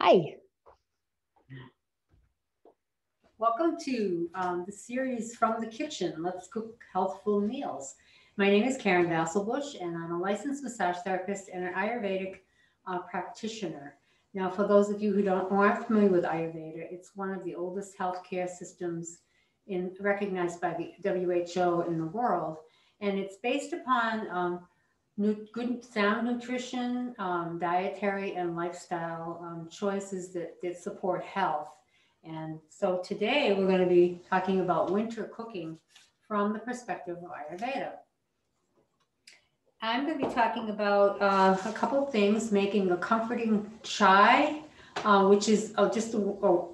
Hi. Welcome to the series From the Kitchen, Let's Cook Healthful Meals. My name is Karen Vasselbush, and I'm a licensed massage therapist and an Ayurvedic practitioner. Now, for those of you who aren't familiar with Ayurveda, it's one of the oldest healthcare systems recognized by the WHO in the world, and it's based upon good sound nutrition, dietary and lifestyle choices that support health. And so today we're going to be talking about winter cooking from the perspective of Ayurveda. I'm going to be talking about a couple of things: making a comforting chai, which is just a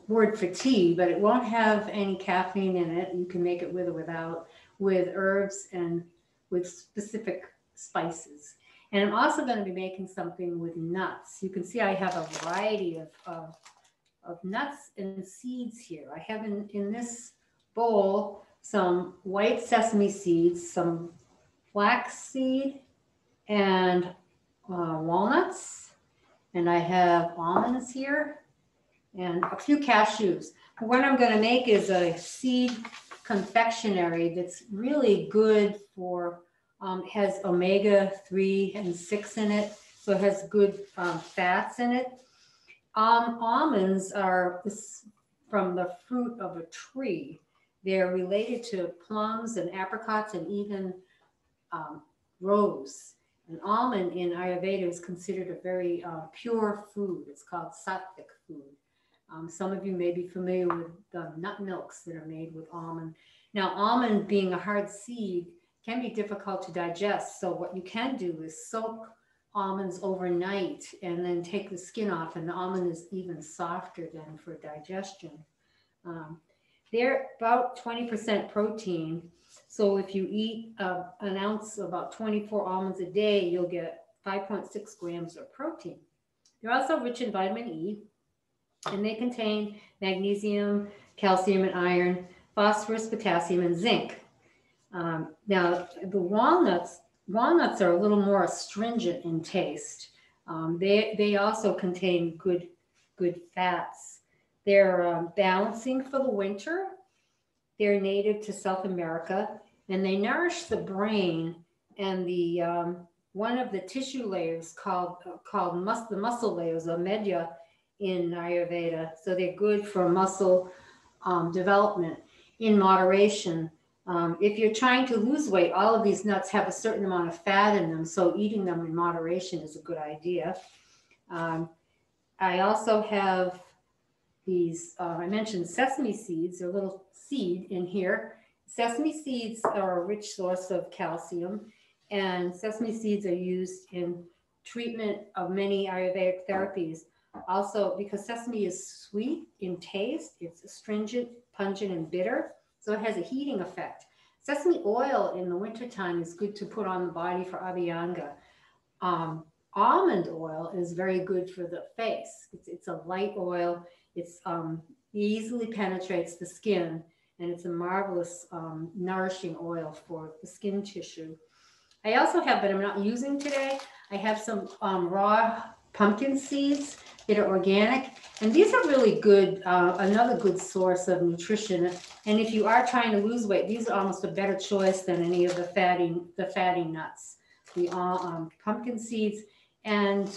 word for tea, but it won't have any caffeine in it. You can make it with or without, with herbs and with specific spices. And I'm also going to be making something with nuts. You can see I have a variety of nuts and seeds here. I have in this bowl some white sesame seeds, some flax seed, and walnuts. And I have almonds here and a few cashews. What I'm going to make is a seed confectionery that's really good for, has omega-3 and 6 in it, so it has good fats in it. Almonds are from the fruit of a tree. They're related to plums and apricots and even rose. An almond in Ayurveda is considered a very pure food. It's called sattvic food. Some of you may be familiar with the nut milks that are made with almond. Now, almond being a hard seed can be difficult to digest. So what you can do is soak almonds overnight and then take the skin off, and the almond is even softer then for digestion. They're about 20% protein. So if you eat an ounce, about 24 almonds a day, you'll get 5.6 grams of protein. They're also rich in vitamin E, and they contain magnesium, calcium, and iron, phosphorus, potassium, and zinc. Now, the walnuts are a little more astringent in taste. They also contain good fats. They're balancing for the winter. They're native to South America, and they nourish the brain and the one of the tissue layers called the muscle layers, or medya, in Ayurveda. So they're good for muscle development in moderation. If you're trying to lose weight, all of these nuts have a certain amount of fat in them, so eating them in moderation is a good idea. I also have these, I mentioned sesame seeds, a little seed in here. Sesame seeds are a rich source of calcium, and sesame seeds are used in treatment of many Ayurvedic therapies. Also, because sesame is sweet in taste, it's astringent, pungent, and bitter, so it has a heating effect. Sesame oil in the wintertime is good to put on the body for abhyanga. Almond oil is very good for the face. It's a light oil. It's easily penetrates the skin, and it's a marvelous nourishing oil for the skin tissue. I also have, but I'm not using today, I have some raw pumpkin seeds that are organic, and these are really good, another good source of nutrition. And if you are trying to lose weight, these are almost a better choice than any of the fatty nuts, the pumpkin seeds, and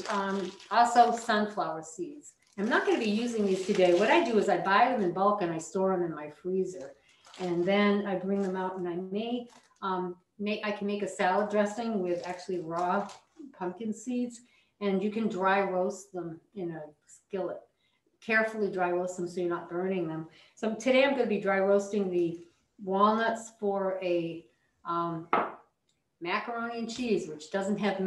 also sunflower seeds. I'm not going to be using these today. What I do is I buy them in bulk and I store them in my freezer, and then I bring them out, and I can make a salad dressing with actually raw pumpkin seeds, and you can dry roast them in a skillet. Carefully dry roast them so you're not burning them. So today I'm going to be dry roasting the walnuts for a macaroni and cheese, which doesn't have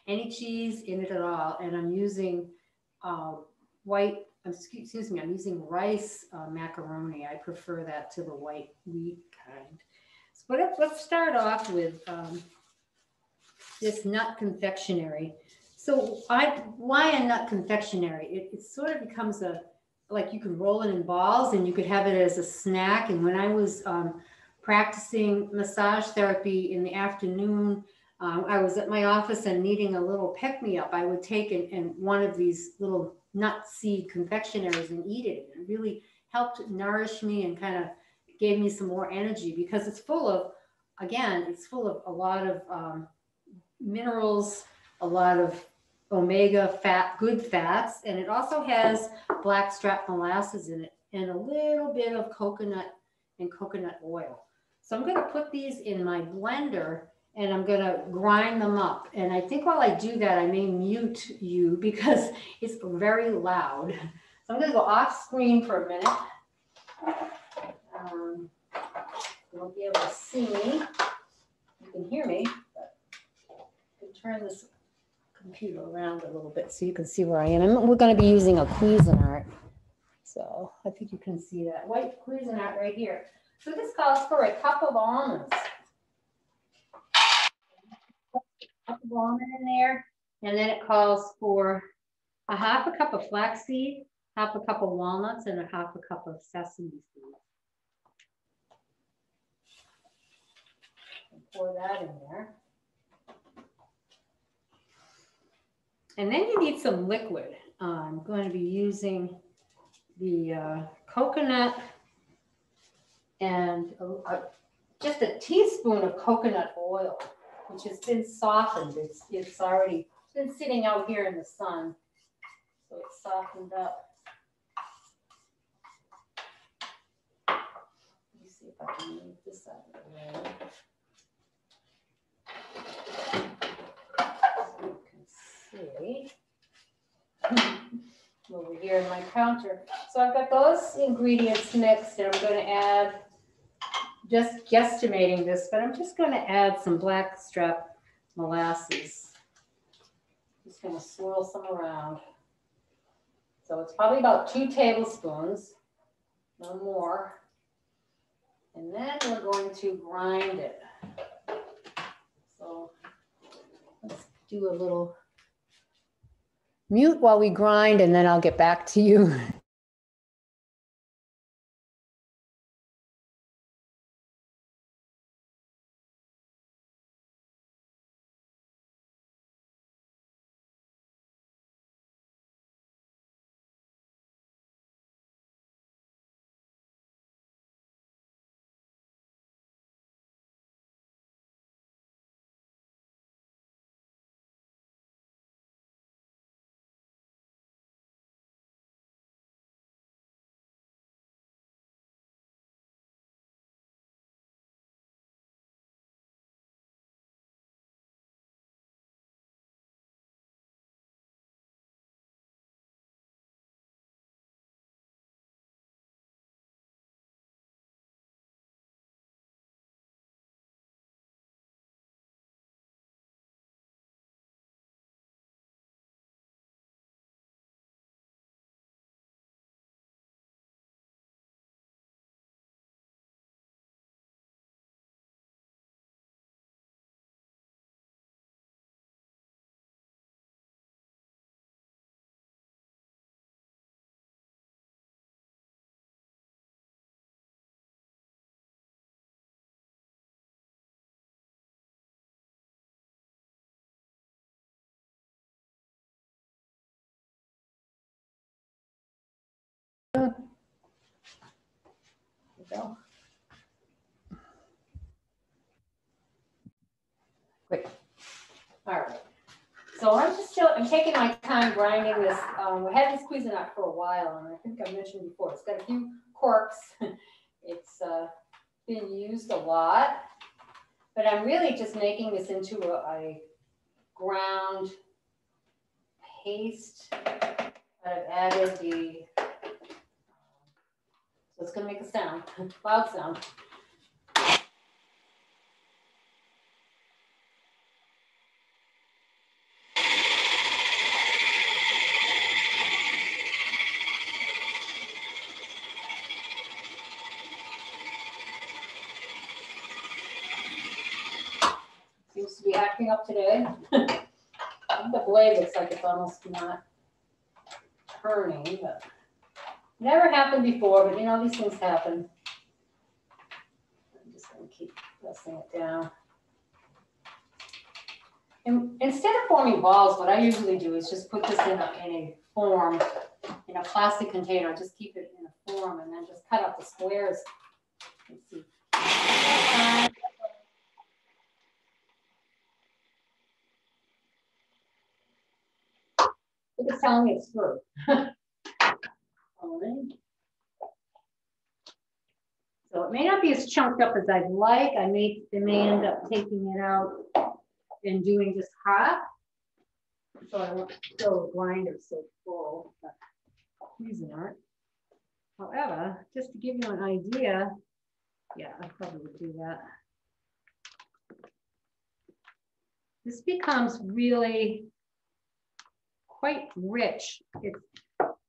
any cheese in it at all. And I'm using I'm using rice macaroni. I prefer that to the white wheat kind. So let's start off with this nut confectionery. So why a nut confectionery? It sort of becomes like you can roll it in balls and you could have it as a snack. And when I was practicing massage therapy in the afternoon, I was at my office and needing a little pick-me-up. I would take and one of these little nut seed confectionaries and eat it. It really helped nourish me and kind of gave me some more energy because it's full of, again, it's full of a lot of minerals, a lot of omega good fats, and it also has blackstrap molasses in it and a little bit of coconut and coconut oil. So I'm going to put these in my blender and I'm going to grind them up. And I think while I do that, I may mute you because it's very loud. So I'm going to go off screen for a minute. You won't be able to see me. You can hear me, but I can turn this computer around a little bit so you can see where I am. And we're going to be using a Cuisinart. So I think you can see that white Cuisinart right here. So this calls for a cup of almonds. A cup of almond in there. And then it calls for a half a cup of flaxseed, half a cup of walnuts, and a half a cup of sesame seeds. Pour that in there. And then you need some liquid. I'm going to be using the coconut and just a teaspoon of coconut oil, which has been softened. It's already been sitting out here in the sun, so it's softened up. Let me see if I can move this out of the way. See over here on my counter. So I've got those ingredients mixed and I'm going to add, just guesstimating this, but I'm just going to add some blackstrap molasses. Just going to swirl some around. So it's probably about 2 tablespoons, no more. And then we're going to grind it. So let's do a little mute while we grind, and then I'll get back to you. There we go. Great. All right. So I'm taking my time grinding this. We had this Cuisinart for a while, and I think I mentioned before, it's got a few quirks. It's been used a lot, but I'm really just making this into a ground paste. I've added the, so it's going to make a sound, loud sound. Seems to be acting up today. The blade looks like it's almost not turning, but never happened before, but you know, these things happen. I'm just going to keep pressing it down. And instead of forming balls, what I usually do is just put this in a form, in a plastic container, just keep it in a form, and then just cut out the squares. Let's see. It's telling me it's through. So it may not be as chunked up as I'd like. I may end up taking it out and doing just half. So I won't fill the grinder so full, but these aren't. However, just to give you an idea, yeah, I probably would do that. This becomes really quite rich.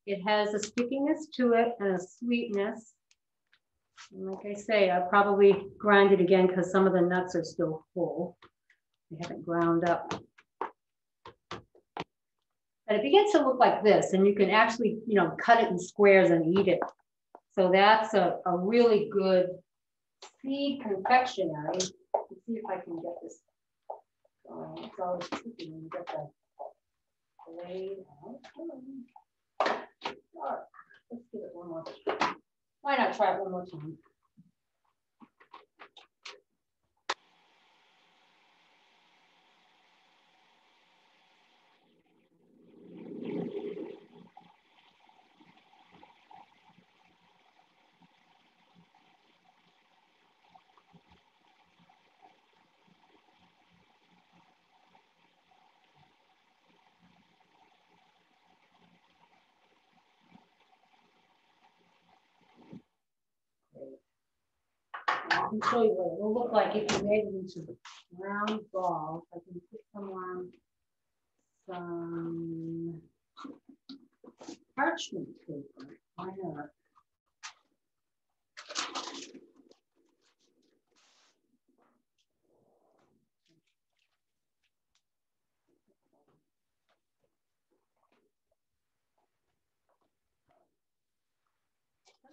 It has a stickiness to it and a sweetness. And like I say, I'll probably grind it again because some of the nuts are still full. They haven't ground up. But it begins to look like this, and you can actually, cut it in squares and eat it. So that's a really good seed confectionery. Let's see if I can get this going. It's always tricky when you get the blade out. All right, let's give it one more time. Why not try it one more time? I can show you what it will look like if you made it into round balls. I can put some on some parchment paper. Why not?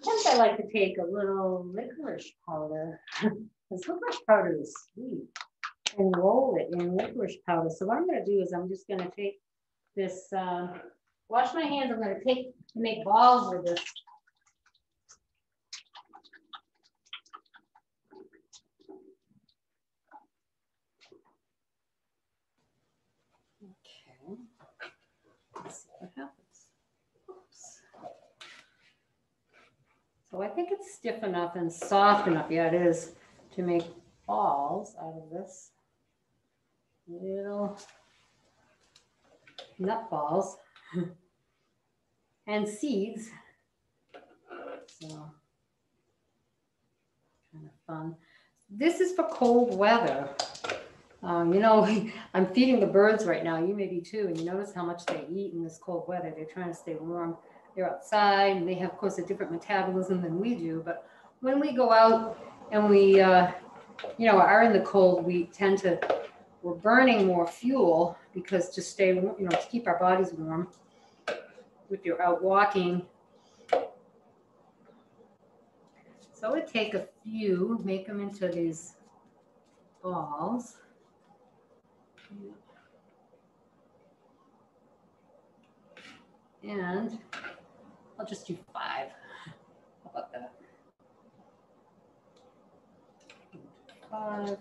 Sometimes I like to take a little licorice powder, because licorice powder is sweet, and roll it in licorice powder. So what I'm going to do is I'm just going to take this, wash my hands. I'm going to make balls with this. Okay. Let's see what happens. Oops. So I think it's stiff enough and soft enough, yeah, it is, to make balls out of this. Little nut balls and seeds. So kind of fun. This is for cold weather. I'm feeding the birds right now. You may be too, and you notice how much they eat in this cold weather. They're trying to stay warm. They're outside, and they have, of course, a different metabolism than we do. But when we go out and we, are in the cold, we're burning more fuel because to stay, to keep our bodies warm. If you're out walking. So I would take a few, make them into these balls. And I'll just do 5. How about that? 5.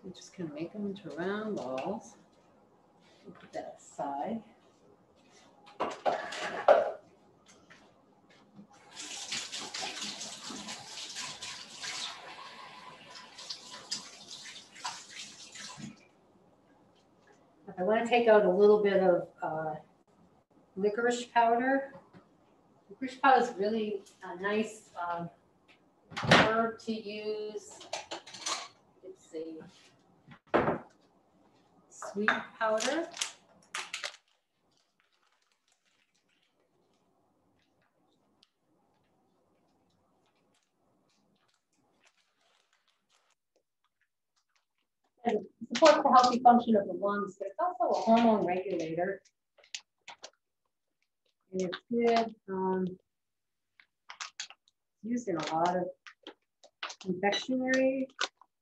I'm just going to make them into round balls. Put that aside. I want to take out a little bit of licorice powder. Licorice powder is really a nice herb to use. It's a sweet powder. And it supports the healthy function of the lungs, but it's also a hormone regulator. and it's good. Used in a lot of confectionery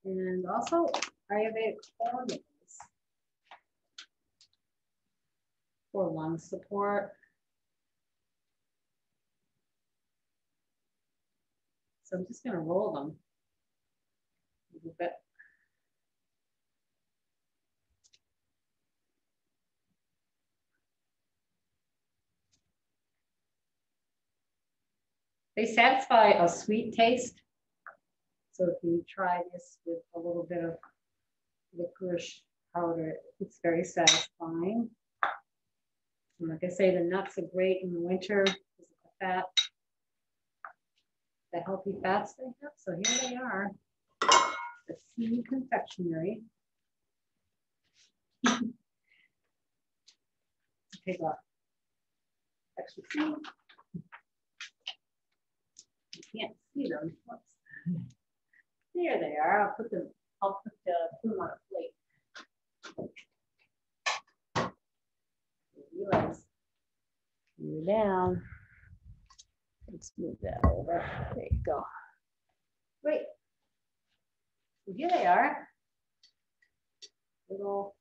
and also Ayurvedic formulas for lung support. So I'm just going to roll them a little bit. They satisfy a sweet taste. So if you try this with a little bit of licorice powder, it's very satisfying. And like I say, the nuts are great in the winter because of the fat, the healthy fats they have. So here they are, the seed confectionery. Take off extra seed. You can't see them. Whoops. There they are. I'll put them on a plate. Realize you're down. Let's move that over. There you go. Great. So here they are. Little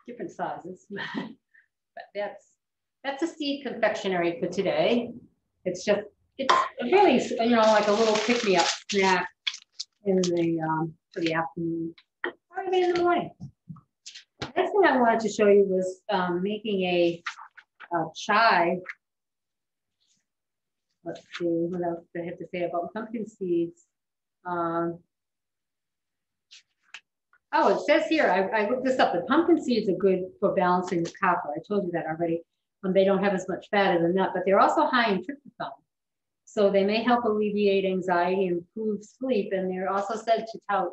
different sizes. But that's a seed confectionery for today. It's really, you know, like a little pick-me-up snack in the for the afternoon or even in the morning. The next thing I wanted to show you was making a chai. Let's see, what else do I have to say about pumpkin seeds? Oh, it says here, I looked this up. The pumpkin seeds are good for balancing the copper. I told you that already. They don't have as much fat as a nut, but they're also high in tryptophan. So they may help alleviate anxiety, improve sleep, and they're also said to have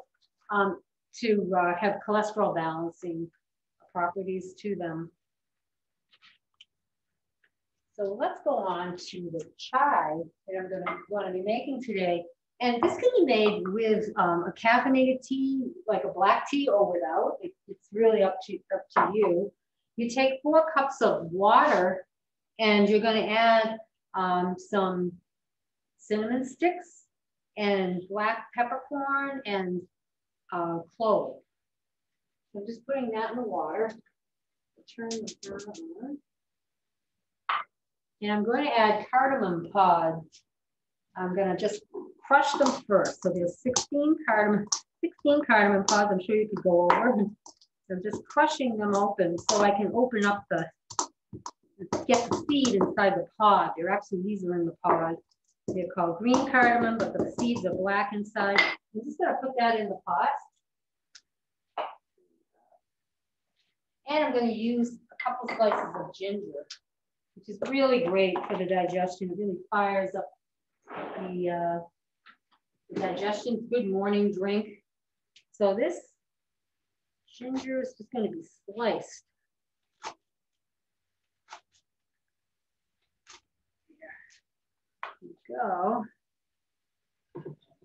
cholesterol balancing properties to them. So let's go on to the chai that I'm going to be making today. And this can be made with a caffeinated tea, like a black tea, or without. It's really up to you. You take 4 cups of water, and you're going to add some cinnamon sticks and black peppercorn and clove. So I'm just putting that in the water. Turn the pan on. And I'm going to add cardamom pods. I'm going to just crush them first. So there's 16 cardamom pods. I'm sure you could go over. So I'm just crushing them open so I can open up get the seed inside the pod. These are in the pod. They're called green cardamom, but the seeds are black inside. I'm just going to put that in the pot. And I'm going to use a couple slices of ginger, which is really great for the digestion. It really fires up the digestion. Good morning drink. So this ginger is just going to be sliced. There we go.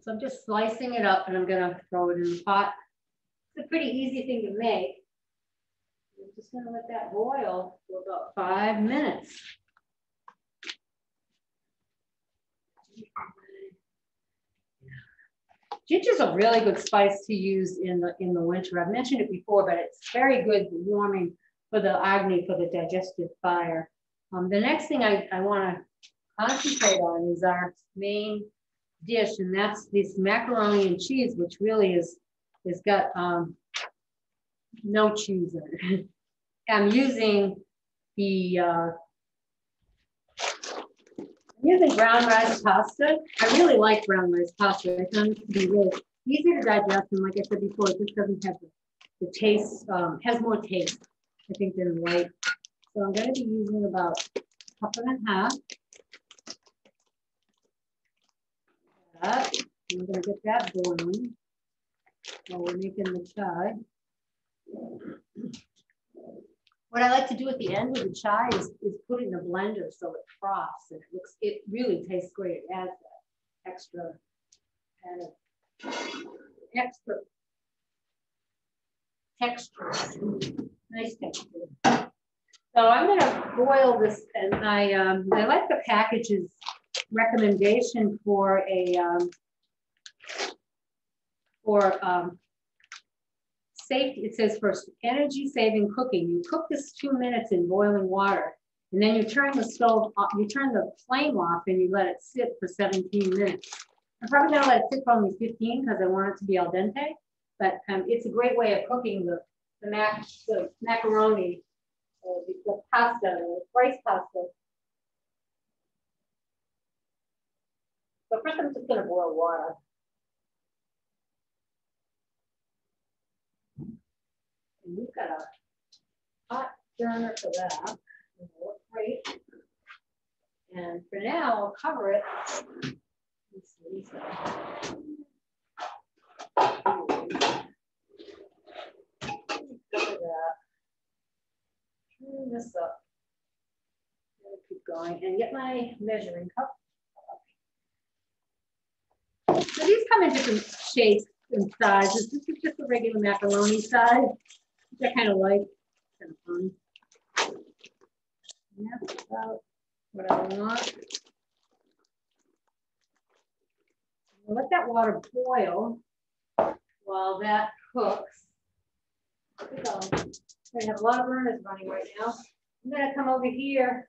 So I'm just slicing it up and I'm going to throw it in the pot. It's a pretty easy thing to make. I'm just going to let that boil for about 5 minutes. Ginger is a really good spice to use in the winter. I've mentioned it before, but it's very good warming for the Agni, for the digestive fire. The next thing I want to concentrate on is our main dish, and that's this macaroni and cheese, which really is got no cheese in it. I'm using brown rice pasta. I really like brown rice pasta. I found it to be really easy to digest, and like I said before, it just doesn't have the taste, has more taste, I think, than white. So I'm going to be using about a cup and a half. I'm going to get that boiling while we're making the chai. What I like to do at the end of the chai is put it in a blender so it froths, and it really tastes great. It adds that extra texture. Nice texture. So I'm going to boil this, and I like the package's recommendation for a safety. It says for energy-saving cooking, you cook this 2 minutes in boiling water, and then you turn the stove off, you turn the flame off, and you let it sit for 17 minutes. I'm probably going to let it sit for only 15 because I want it to be al dente, but it's a great way of cooking the macaroni. The pasta, the rice pasta. So first I'm just going to boil water. And we've got a hot burner for that. It'll look great. And for now, I'll cover it. Let's see. Cover that. Turn this up. I'll keep going and get my measuring cup. So these come in different shapes and sizes. This is just a regular macaroni size, which I kind of like. Kind of fun. And that's about what I want. I'll let that water boil while that cooks. I have a lot of burners running right now. I'm going to come over here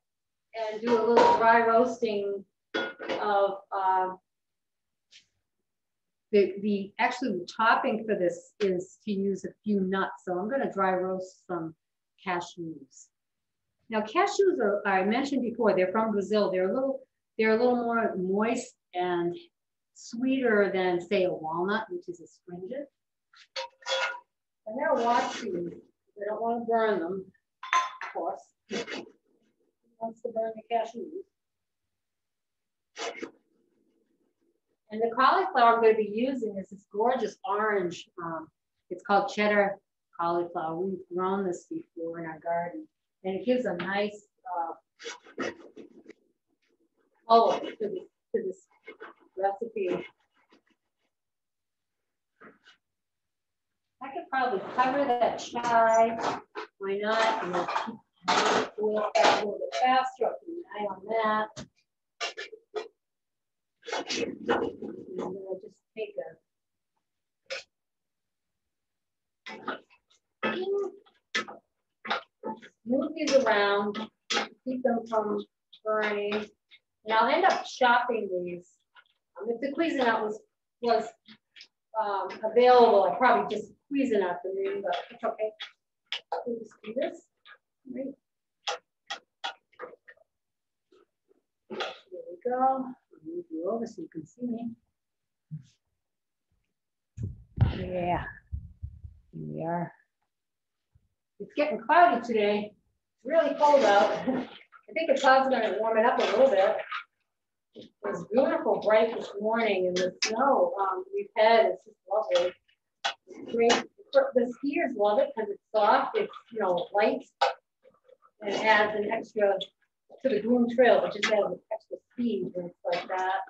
and do a little dry roasting of actually the topping for this is to use a few nuts. So I'm going to dry roast some cashews. Now cashews are, I mentioned before, they're from Brazil. They're a little more moist and sweeter than, say, a walnut, which is astringent. I'm going to watch these. I don't want to burn them, of course. Who wants to burn the cashews? And the cauliflower I'm going to be using is this gorgeous orange. It's called cheddar cauliflower. We've grown this before in our garden. And it gives a nice color to this recipe. I could probably cover that chai. Why not? And we'll keep boil that a little bit faster. I'll keep an eye on that. And I'm going to just take move these around, keep them from burning. And I'll end up chopping these. If the Cuisinart was available, I'd probably just Cuisinart them in, but it's okay. We'll just do this. Right. There we go. I'll move you over so you can see me. Yeah, here we are. It's getting cloudy today. It's really cold out. I think the clouds are going to warm it up a little bit. It was beautiful, bright this morning, and the snow we've had is just lovely. It's great. The skiers love it because it's soft. It's light, and it adds an extra to the groom trail, which just adds extra speed when it's like that.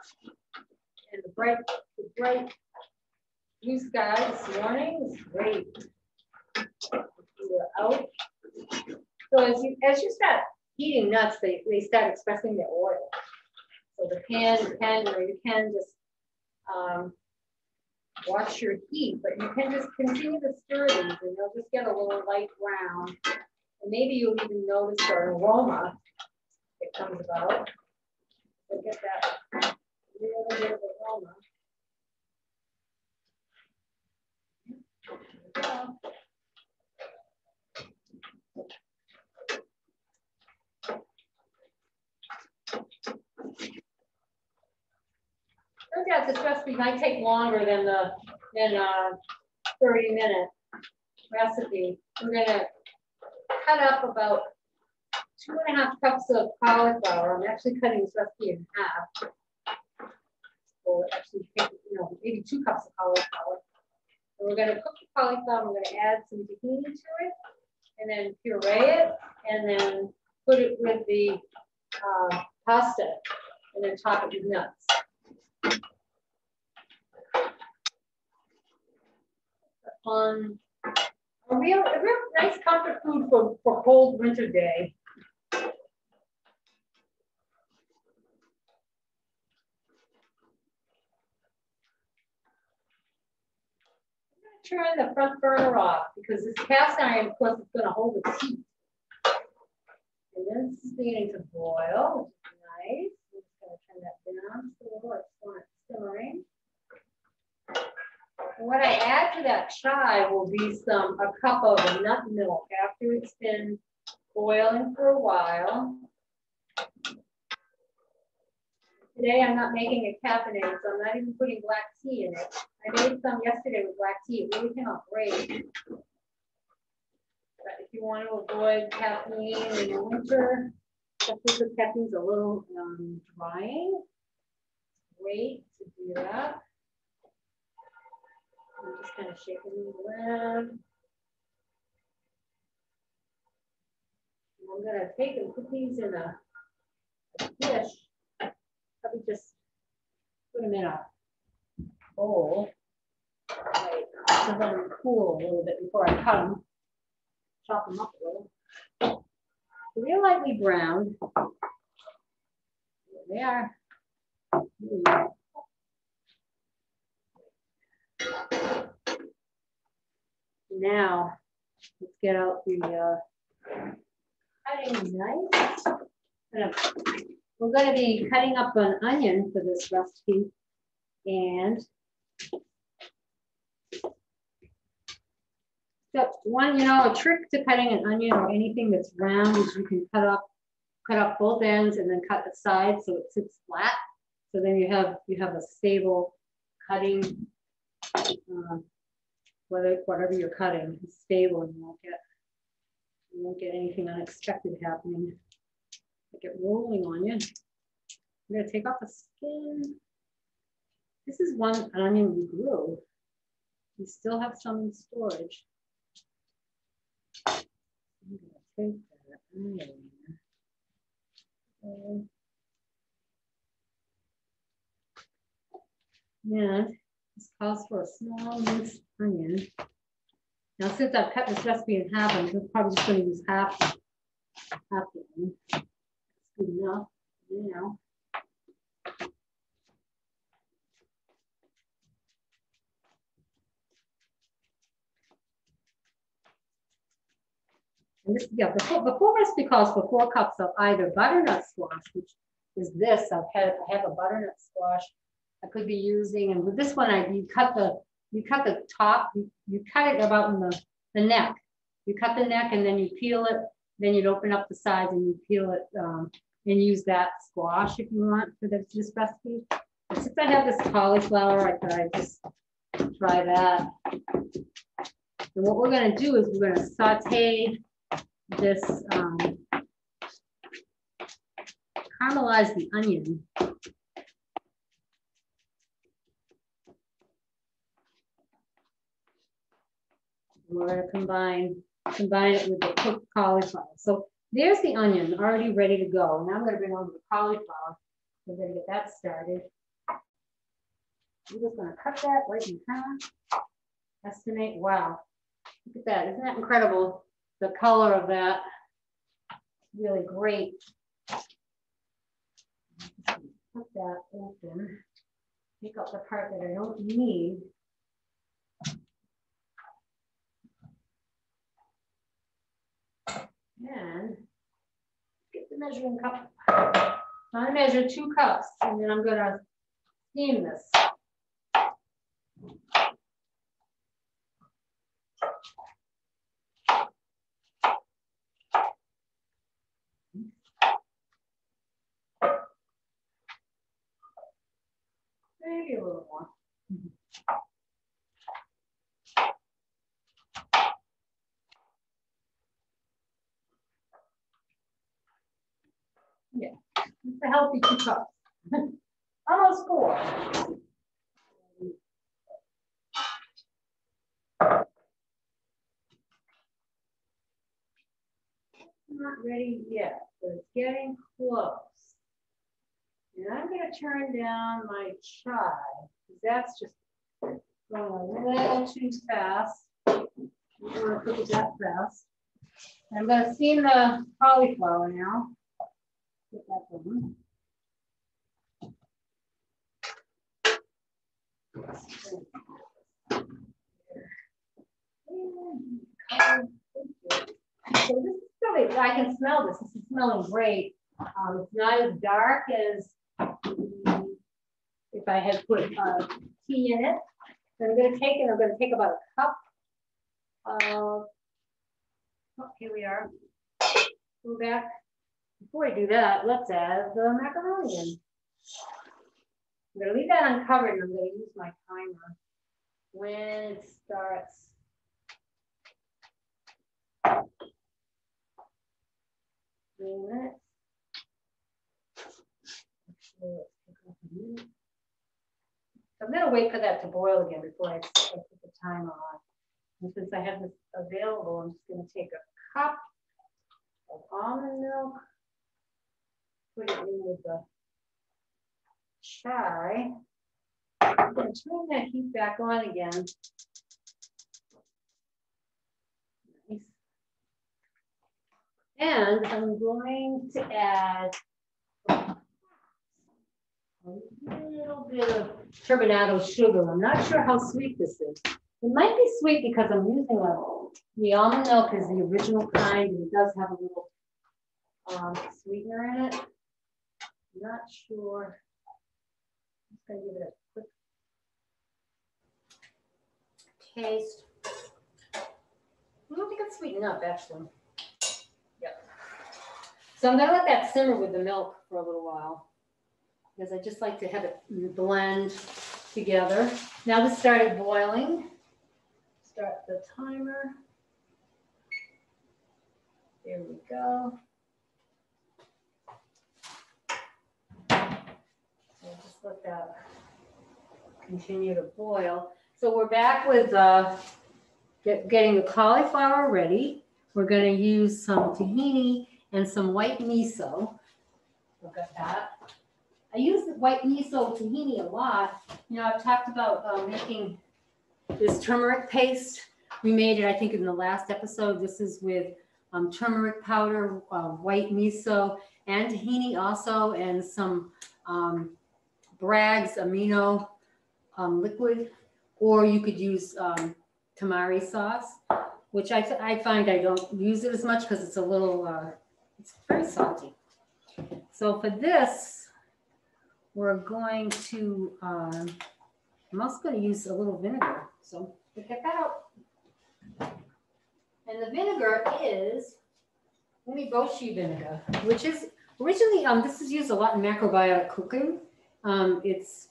And the bright blue sky this morning is great. We're out. So as you start heating nuts, they start expressing their oil. So you can just watch your heat, but you can just continue to stir these, and they'll just get a little light brown. And maybe you'll even notice an aroma that comes about. So get that little bit of aroma. There we go. Turns out this recipe might take longer than 30-minute recipe. We're going to cut up about 2.5 cups of cauliflower. I'm actually cutting this recipe in half. Or actually, maybe 2 cups of cauliflower. And we're going to cook the cauliflower. We're going to add some tahini to it, and then puree it, and then put it with the pasta, and then top it with nuts. A real nice comfort food for cold winter day. turn the front burner off because this cast iron, of course, is going to hold its heat. And then this is beginning to boil, which is nice. I'm just going to turn that down just a little. It's not simmering. And what I add to that chai will be a cup of nut milk after it's been boiling for a while. Today I'm not making it caffeinated, so I'm not even putting black tea in it. I made some yesterday with black tea. It really came out great. But if you want to avoid caffeine in the winter, especially because caffeine's a little drying, it's great to do that. I'm just kind of shaking these around. And I'm going to take and put these in a dish. Probably just put them in a bowl. Right, so let them cool a little bit before I cut them. Chop them up a little. They're lightly browned. There they are. Now, let's get out the cutting knife. We're going to be cutting up an onion for this recipe. And so a trick to cutting an onion or anything that's round is you can cut up both ends and then cut the sides so it sits flat. So then you have a stable cutting, whatever you're cutting is stable, and you won't get anything unexpected happening. Like it rolling on you. I'm gonna take off the skin. This is one onion we grew. We still have some in storage. I'm gonna take that onion. And this calls for a small minced onion. Now, since I've cut this recipe in half, I'm probably just going to use half the onion. That's good enough. Now, and this, yeah, the full recipe calls for 4 cups of either butternut squash, which is this. I have a butternut squash I could be using, and with this one, you cut the top, you cut it about in the neck. You cut the neck and then you peel it. Then you'd open up the sides and you peel it and use that squash if you want for this recipe. But since I have this cauliflower, I thought I'd just try that. And what we're going to do is we're going to saute this, caramelize the onion. We're going to combine it with the cooked cauliflower. So there's the onion already ready to go. Now I'm going to bring over the cauliflower. We're going to get that started. I'm just going to cut that right in half. Estimate. Wow. Look at that. Isn't that incredible? The color of that. Really great. Cut that open. Take out the part that I don't need. And get the measuring cup. I'm going to measure 2 cups, and then I'm going to steam this. Maybe a little more. Yeah, it's a healthy 2 cups. Almost 4. Not ready yet, but it's getting close. And I'm going to turn down my chai, because that's just going a little too fast. I'm going to cook it that fast. I'm going to steam the cauliflower now. Get that going. I can smell this. This is smelling great. It's not as dark as if I had put tea in it. So I'm going to take it. I'm going to take about a cup of. Oh, here we are. Go back. Before I do that, let's add the macaroni in. I'm going to leave that uncovered and I'm going to use my timer when it starts. Minutes. I'm going to wait for that to boil again before I put the timer on. And since I have this available, I'm just going to take a cup of almond milk, put it in with the chai. I'm going to turn that heat back on again. Nice. And I'm going to add a little bit of turbinado sugar. I'm not sure how sweet this is. It might be sweet because I'm using the almond milk is the original kind, and it does have a little sweetener in it. I'm not sure. I'm just going to give it a quick taste. I don't think it's sweet enough, actually. Yep. So I'm going to let that simmer with the milk for a little while, because I just like to have it blend together. Now this started boiling. Start the timer. There we go. I'll just let that continue to boil. So we're back with getting the cauliflower ready. We're going to use some tahini and some white miso. Look at that. I use the white miso tahini a lot. You know, I've talked about making this turmeric paste. We made it, I think, in the last episode. This is with turmeric powder, white miso, and tahini also, and some Bragg's amino liquid, or you could use tamari sauce, which I find I don't use it as much because it's a little, it's very salty. So for this, we're going to, I'm also going to use a little vinegar. So get that out. And the vinegar is umiboshi vinegar, which is originally, this is used a lot in macrobiotic cooking. It's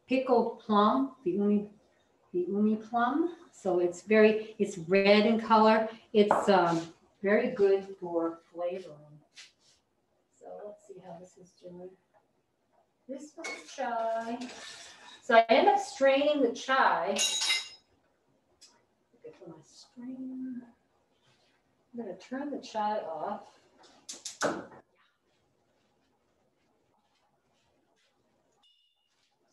pickled plum, the umi plum. So it's red in color. It's very good for flavoring. So let's see how this is doing. This was chai. So I end up straining the chai. For my strainer. I'm going to turn the chai off. So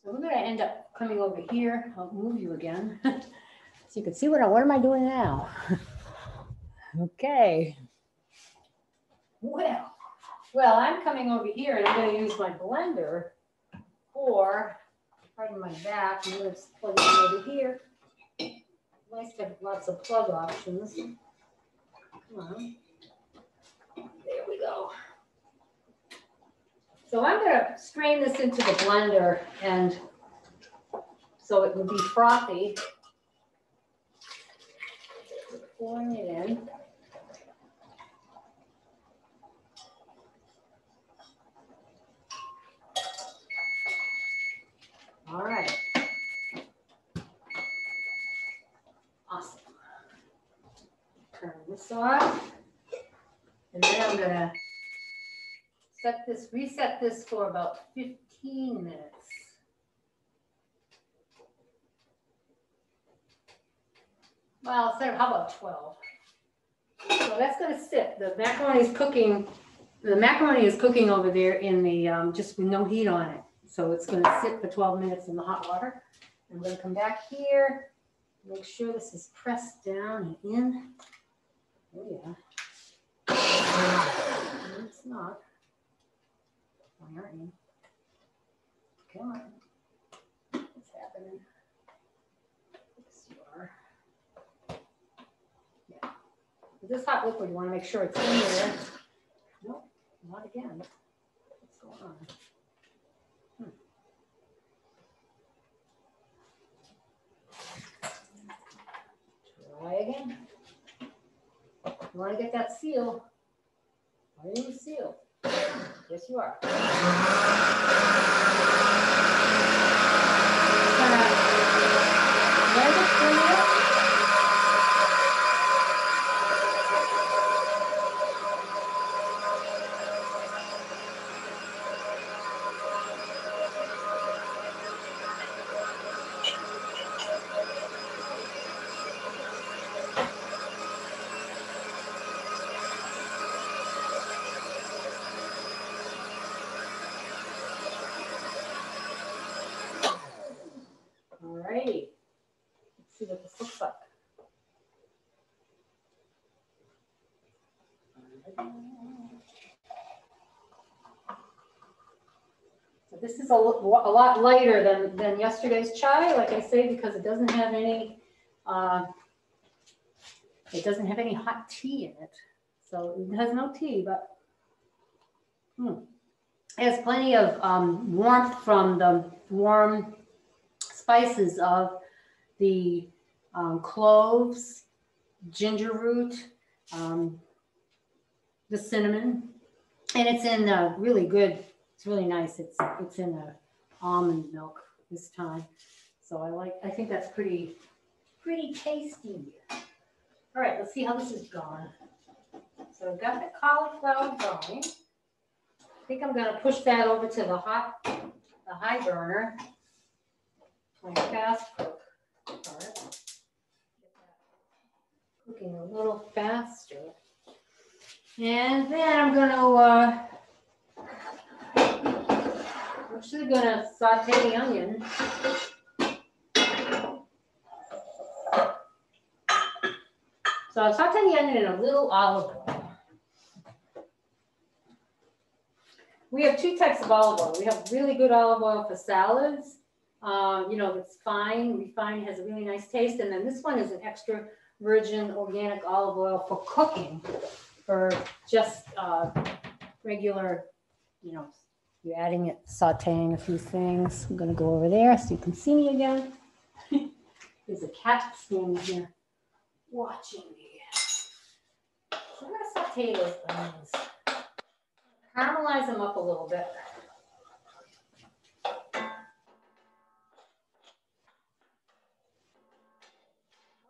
we're going to end up coming over here. I'll move you again. So you can see what am I doing now? Okay. Well, I'm coming over here and I'm going to use my blender for, pardon my back, I'm going to plug it over here. Nice to have lots of plug options. Come on. There we go. So I'm going to strain this into the blender, and so it will be frothy. Pouring it in. All right. Awesome. Turn this off. And then I'm going to reset this for about 15 minutes. Well, how about 12? So that's going to sit. The macaroni is cooking. The macaroni is cooking over there in the, just with no heat on it. So it's going to sit for 12 minutes in the hot water. I'm going to come back here, make sure this is pressed down and in. Oh yeah. No, it's not. Why aren't you? Come on. What's happening? Yes, you are. Yeah. this hot liquid, you want to make sure it's in there. Nope, not again. What's going on? Try again. You want to get that seal. Are you seal? Yes, you are. Alrighty, let's see what this looks like. So this is a lot lighter than yesterday's chai, like I say, because it doesn't have any hot tea in it. So it has no tea, but it has plenty of warmth from the warm spices of the cloves, ginger root, the cinnamon, and it's in really good. It's really nice. It's in a almond milk this time, so I think that's pretty tasty. All right, let's see how this is going. So I've got the cauliflower going. I think I'm going to push that over to the high burner. My fast cook part. Cooking a little faster. And then I'm going to saute the onion. So I'll saute the onion in a little olive oil. We have two types of olive oil. We have really good olive oil for salads. It's fine. Refined, has a really nice taste. And then this one is an extra virgin organic olive oil for cooking, for just regular, you're adding it, sauteing a few things. I'm going to go over there so you can see me again. There's a cat standing here watching me. So I'm going to saute those onions. Caramelize them up a little bit.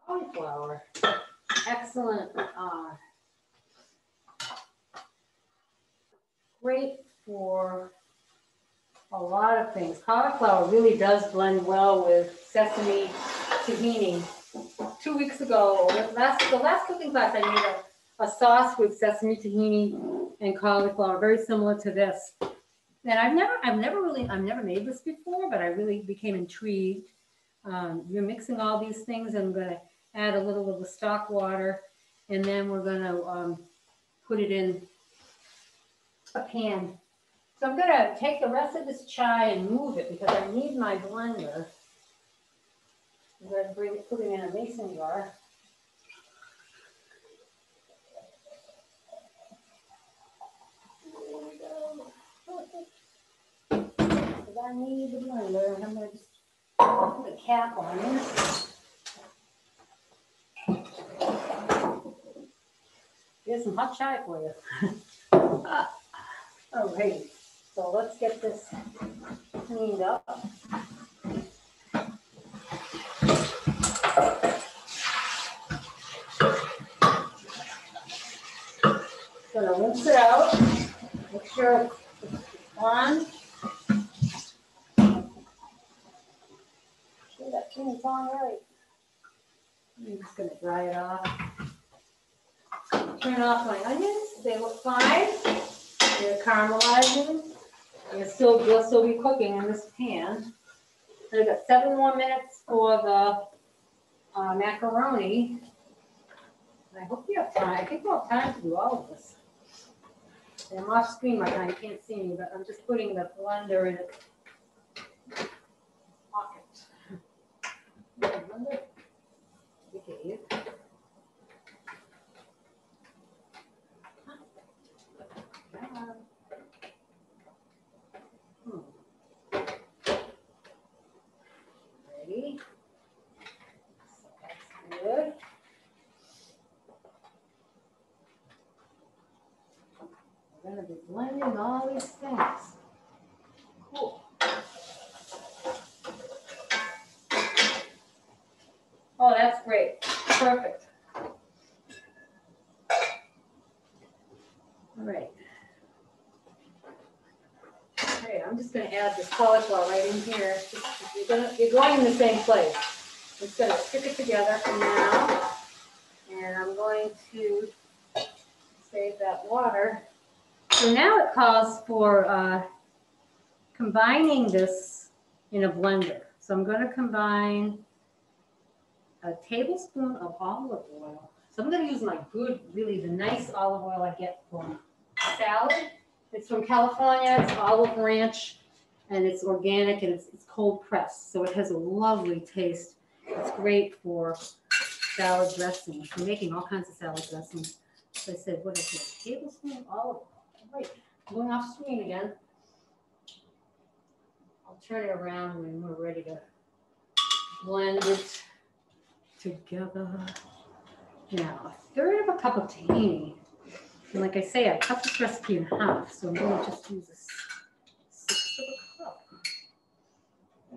Cauliflower, excellent, great for a lot of things. Cauliflower really does blend well with sesame tahini. 2 weeks ago, the last cooking class, I made a sauce with sesame tahini and cauliflower, very similar to this. And I've never made this before, but I really became intrigued. You're mixing all these things. I'm going to add a little of the stock water, and then we're going to put it in a pan. So I'm going to take the rest of this chai and move it because I need my blender. I'm going to put it in a mason jar. There we go. Because I need the blender, and I'm going to just put the cap on it. Here's some hot chai for you. All right, so let's get this cleaned up. Gonna rinse it out. Make sure it's on. Sure that thing's on right. I'm just gonna dry it off. Turn off my onions. They look fine. They're caramelizing. They'll still be cooking in this pan. I've got 7 more minutes for the macaroni. And I hope you have time. I think we'll have time to do all of this. And I'm off screen right now. You can't see me, but I'm just putting the blender in its pocket. Blender. Okay. blending all these things. Cool. Oh, that's great. Perfect. All right. Okay, I'm just going to add this cauliflower right in here. You're going in the same place. Just going to stick it together now. And I'm going to save that water. So now it calls for combining this in a blender. So I'm going to combine a tablespoon of olive oil. So I'm going to use my good, really the nice olive oil I get from salad. It's from California. It's olive ranch, and it's organic, and it's cold pressed. So it has a lovely taste. It's great for salad dressing. I'm making all kinds of salad dressings. So I said, what is it? A tablespoon of olive oil. Wait, I'm going off screen again. I'll turn it around when we're ready to blend it together. Now, a third of a cup of tahini. And like I say, I cut this recipe in half, so I'm going to just use a sixth of a cup.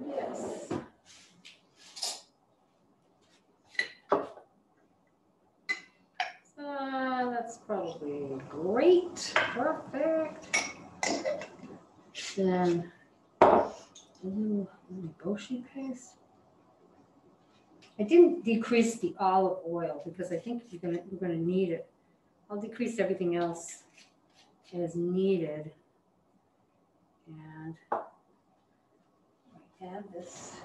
Yes. That's probably great. Perfect. Then a little goshi paste. I didn't decrease the olive oil because I think we're gonna need it. I'll decrease everything else as needed. And I add this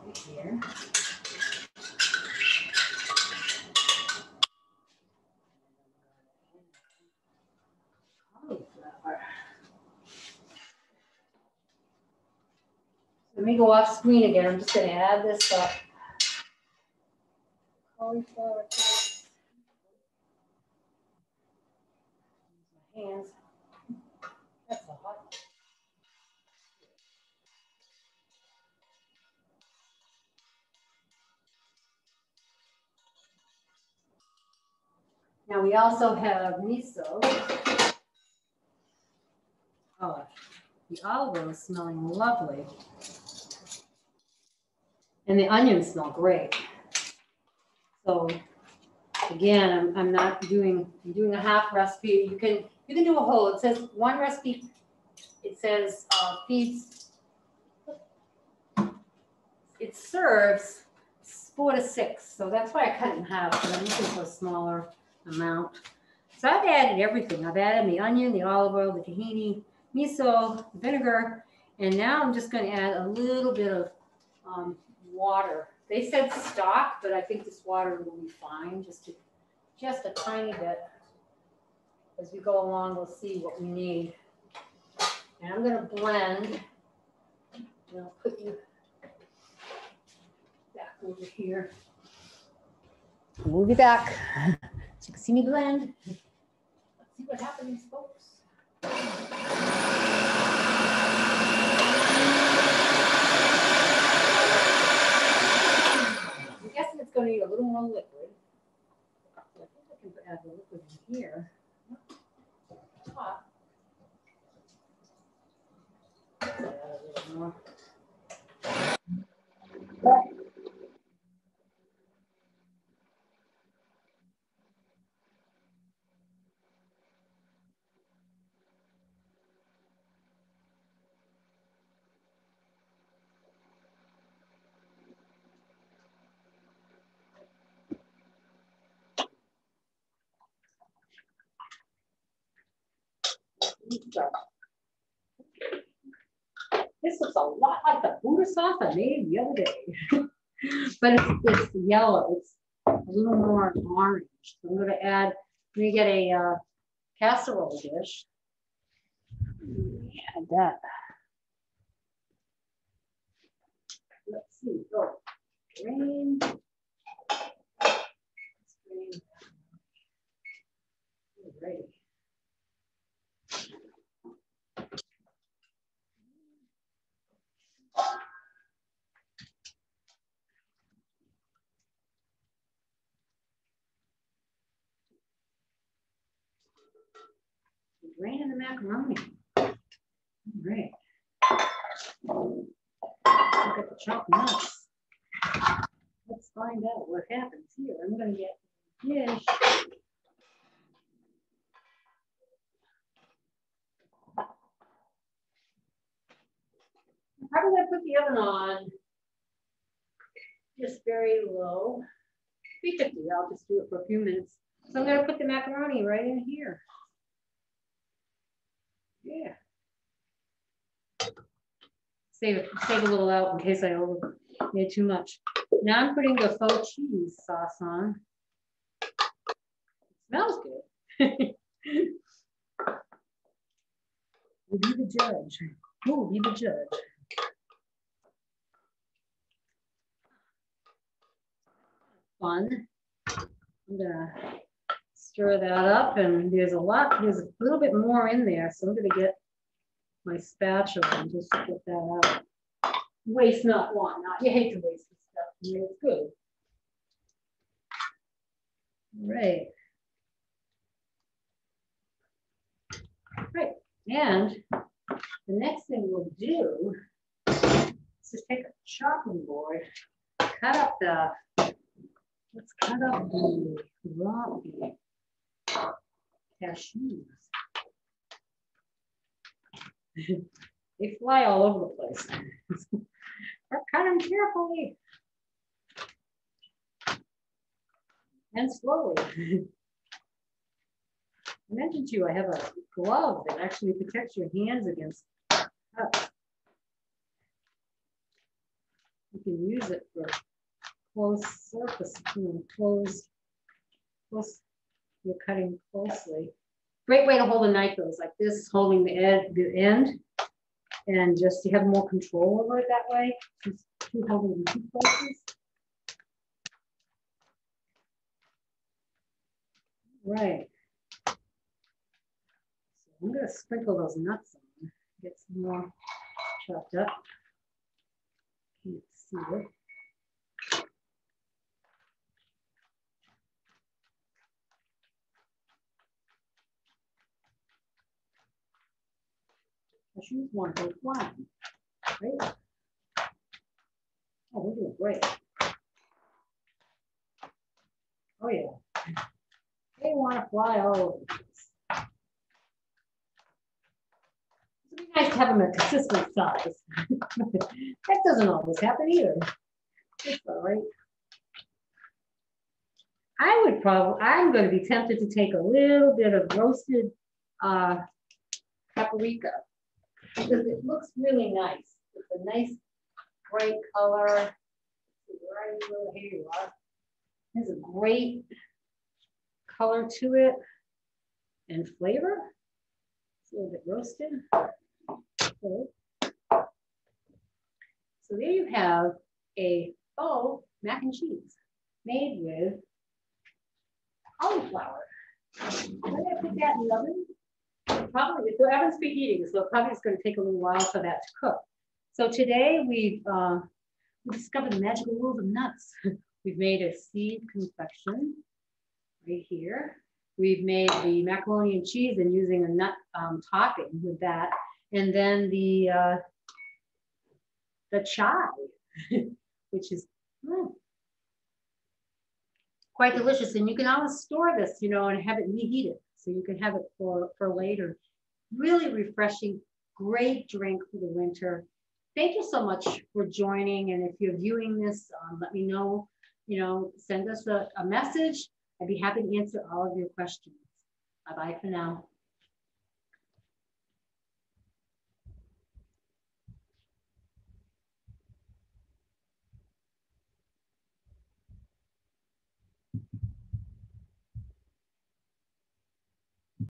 over here. Cauliflower. Let me go off screen again. I'm just going to add this up. Cauliflower. My hands. That's a hot. Now we also have miso. Oh, the olive oil is smelling lovely. And the onions smell great. So again, I'm doing a half recipe. You can do a whole. It says one recipe. It says feeds. It serves 4 to 6. So that's why I cut it in half, because I'm looking for a smaller amount. So I've added everything. I've added the onion, the olive oil, the tahini, miso, vinegar, and now I'm just going to add a little bit of water. They said stock, but I think this water will be fine, just a tiny bit. As we go along, we'll see what we need. And I'm going to blend. And I'll put you back over here. Move you back so you can see me blend. Let's see what happens, folks. I'm guessing it's going to need a little more liquid. I think I can add the liquid in here. Hot. Add a little more. This looks a lot like the Buddha sauce I made the other day. But it's yellow. It's a little more orange. So I'm going to add, get a casserole dish. Add that. Let's see. Oh, drain. Drain. Ready. Drain in the macaroni. All right. Look at the chopped nuts. Let's find out what happens here. I'm going to get a dish. I'm probably going to put the oven on just very low. 350. I'll just do it for a few minutes. So I'm going to put the macaroni right in here. Yeah. Save a little out in case I made too much. Now I'm putting the faux cheese sauce on. It smells good. We'll be the judge. We'll be the judge. Fun. I'm gonna stir that up, and there's a little bit more in there, so I'm gonna get my spatula and just get that out. Waste not, want not. You hate to waste this stuff. I mean, it's good. All right. Right. And the next thing we'll do is just take a chopping board, let's cut up the raw cashews. They fly all over the place. But cut them carefully and slowly. I mentioned to you I have a glove that actually protects your hands against cuts. You can use it for close surface, close, you're cutting closely. Great way to hold a knife though, is like this, holding the end, and just you have more control over it that way. Just holding in two places. Right. So I'm going to sprinkle those nuts on, get some more chopped up. Can't see it. Cashews want to go flying. Right? Oh, we're doing great. Oh, yeah. They want to fly all over the place. It'd be nice to have them a consistent size. That doesn't always happen either. It's all right. I'm going to be tempted to take a little bit of roasted paprika, because it looks really nice. It's a nice bright color. Here you are. There's a great color to it and flavor. It's a little bit roasted. So there you have a faux mac and cheese made with cauliflower. I'm going to put that in the oven. Probably, the oven's preheating, so probably it's going to take a little while for that to cook. So today we've discovered the magical world of nuts. We've made a seed confection right here. We've made the macaroni and cheese and using a nut topping with that. And then the chai, which is quite delicious. And you can always store this, you know, and have it reheated. So you can have it for later. Really refreshing, great drink for the winter. Thank you so much for joining. And if you're viewing this, let me know, you know, send us a message. I'd be happy to answer all of your questions. Bye-bye for now.